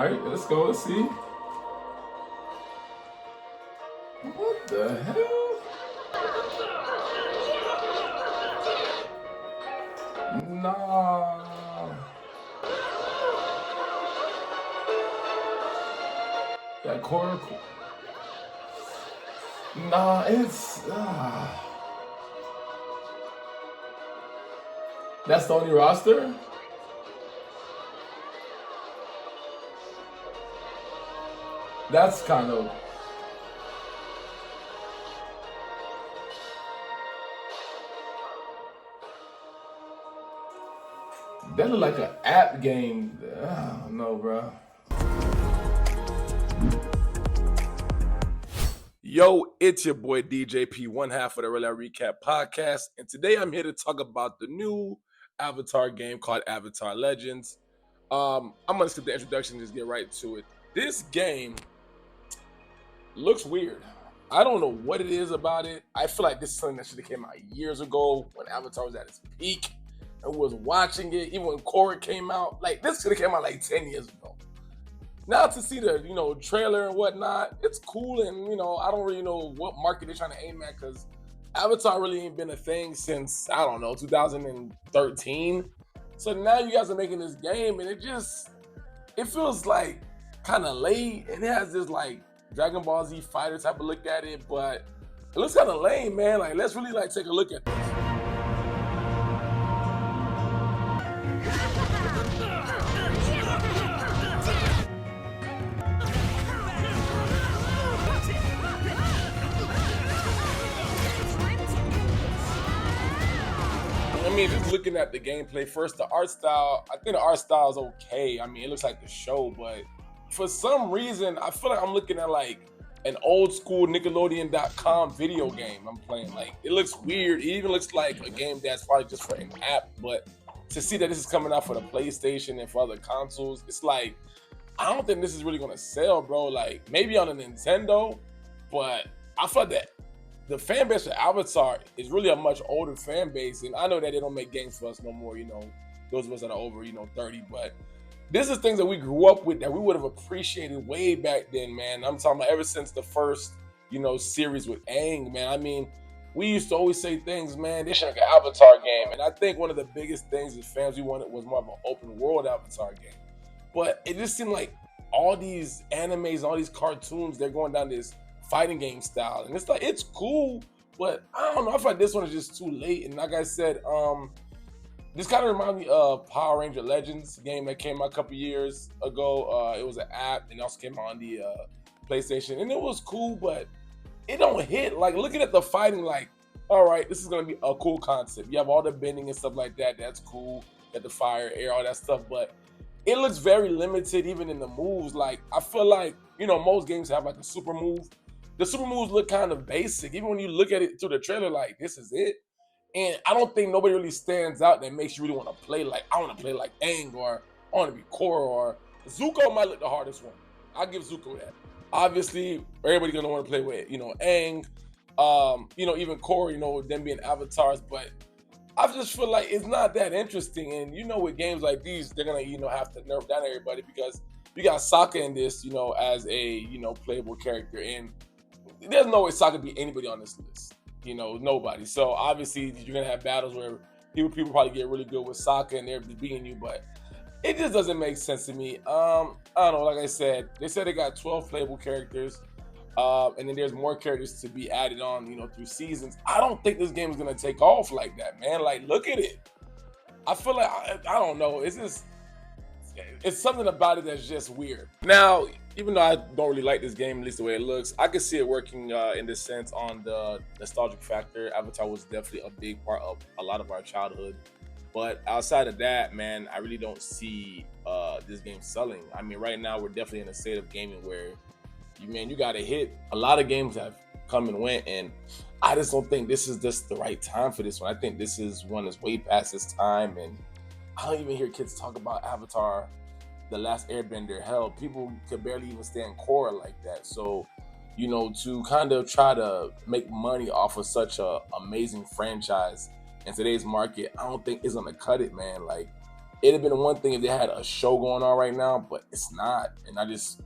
Alright, let's go. Let's see. What the hell? Nah. That core. Nah, it's. That's the only roster? That's kind of. That look like an app game. I don't know, bro. Yo, it's your boy DJP, one half of the Real Recap podcast, and today I'm here to talk about the new Avatar game called Avatar Legends. I'm gonna skip the introduction and just get right to it. This game looks weird. I don't know what it is about it. I feel like this is something that should have came out years ago when Avatar was at its peak and was watching it, even when Korra came out. Like, this should have came out like 10 years ago. Now to see the, trailer and whatnot, it's cool, and, I don't really know what market they're trying to aim at, because Avatar really ain't been a thing since, 2013. So now you guys are making this game, and it feels like kind of late, and it has this, like, Dragon Ball Z fighter type of look at it, but it looks kind of lame, man. Like, let's really, take a look at this. Just looking at the gameplay first, the art style, I think the art style is okay. It looks like the show, but for some reason, I feel like I'm looking at like an old school Nickelodeon.com video game I'm playing. Like, it looks weird. It even looks like a game that's probably just for an app, but to see that this is coming out for the PlayStation and for other consoles, it's like, I don't think this is really gonna sell, bro. Like, maybe on a Nintendo, but I feel like that the fan base of Avatar is really a much older fan base, and I know that they don't make games for us no more, those of us that are over, 30, but this is things that we grew up with that we would have appreciated way back then, man. I'm talking about ever since the first, series with Aang, man. We used to always say things, man, they should have an Avatar game, and I think one of the biggest things as fans we wanted was more of an open world Avatar game, but it just seemed like all these animes, all these cartoons, they're going down this fighting game style, and it's like, it's cool, but I don't know, I feel like this one is just too late. And like I said, this kind of reminds me of Power Ranger Legends game that came out a couple years ago. It was an app, and it also came out on the PlayStation, and it was cool, but it don't hit. Like, looking at the fighting, like, all right, this is gonna be a cool concept. You have all the bending and stuff like that, that's cool. You got the fire, air, all that stuff, but it looks very limited even in the moves. Like, I feel like, most games have like a super move. The super moves look kind of basic. Even when you look at it through the trailer, like, this is it. And I don't think nobody really stands out that makes you really want to play like, I want to play like Aang, or I want to be Korra, or Zuko might look the hardest one. I'll give Zuko that. Obviously, everybody's going to want to play with, Aang, even Korra, them being avatars, but I just feel like it's not that interesting. And, with games like these, they're going to, have to nerf down everybody, because you got Sokka in this, as a, playable character. And there's no way Sokka beat anybody on this list. Nobody. So obviously you're gonna have battles where people probably get really good with Sokka and they're just beating you, but it just doesn't make sense to me. I don't know. Like I said, they said they got 12 playable characters, and then there's more characters to be added on, through seasons. I don't think this game is gonna take off like that, man. Like, look at it. I feel like I don't know. It's something about it that's just weird. Now, even though I don't really like this game, at least the way it looks, I can see it working in this sense on the nostalgic factor. Avatar was definitely a big part of a lot of our childhood. But outside of that, man, I really don't see this game selling. Right now, we're definitely in a state of gaming where, you got to hit. A lot of games have come and went, and I just don't think this is just the right time for this one. I think this is one that's way past its time, and I don't even hear kids talk about Avatar, The Last Airbender. Hell, people could barely even stand Korra like that. So, to kind of try to make money off of such a amazing franchise in today's market, I don't think it's gonna cut it, man. Like, It'd have been one thing if they had a show going on right now, but it's not, and I just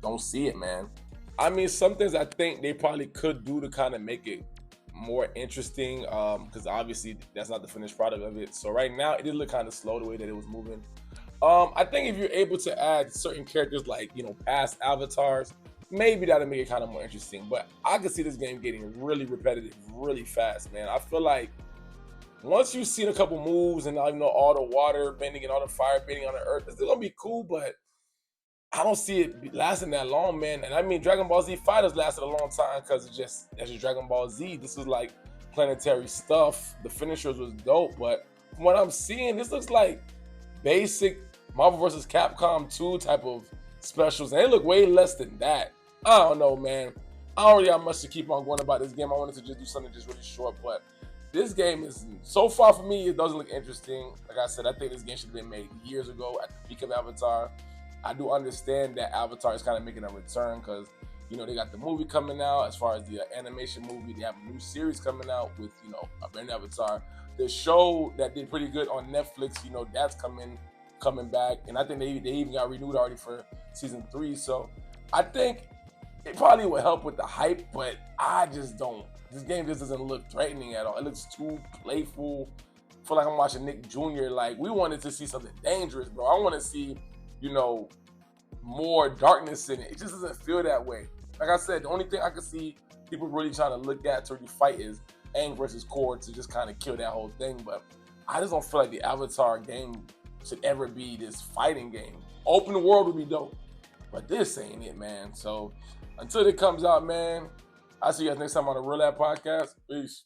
don't see it, man. I mean, some things I think they probably could do to kind of make it more interesting, because obviously that's not the finished product of it. So right now, it did look kind of slow the way that it was moving. I think if you're able to add certain characters like, past avatars, maybe that'll make it kind of more interesting. But I could see this game getting really repetitive really fast, man. I feel like once you've seen a couple moves and all the water bending and all the fire bending on the earth, it's gonna be cool, but I don't see it lasting that long, man. And I mean, Dragon Ball Z Fighters lasted a long time because that's just Dragon Ball Z. This is like planetary stuff. The finishers was dope, but from what I'm seeing, this looks like basic Marvel vs. Capcom 2 type of specials, and they look way less than that. I don't know, man. I don't really have much to keep on going about this game. I wanted to just do something just really short, but this game is, so far for me, it doesn't look interesting. Like I said, I think this game should have been made years ago at the peak of Avatar. I do understand that Avatar is kind of making a return because, they got the movie coming out. As far as the animation movie, they have a new series coming out with, a brand new Avatar. The show that did pretty good on Netflix, that's coming back. And I think they even got renewed already for season 3. So I think it probably would help with the hype, but I just don't. This game just doesn't look threatening at all. It looks too playful. I feel like I'm watching Nick Jr. Like, we wanted to see something dangerous, bro. I want to see, more darkness in it. It just doesn't feel that way. Like I said, the only thing I can see people really trying to look at to really fight is Aang versus Korra to just kind of kill that whole thing. But I just don't feel like the Avatar game should ever be this fighting game. Open world would be dope, but this ain't it, man. So until it comes out, man, I'll see you guys next time on the Real Lab Podcast. Peace.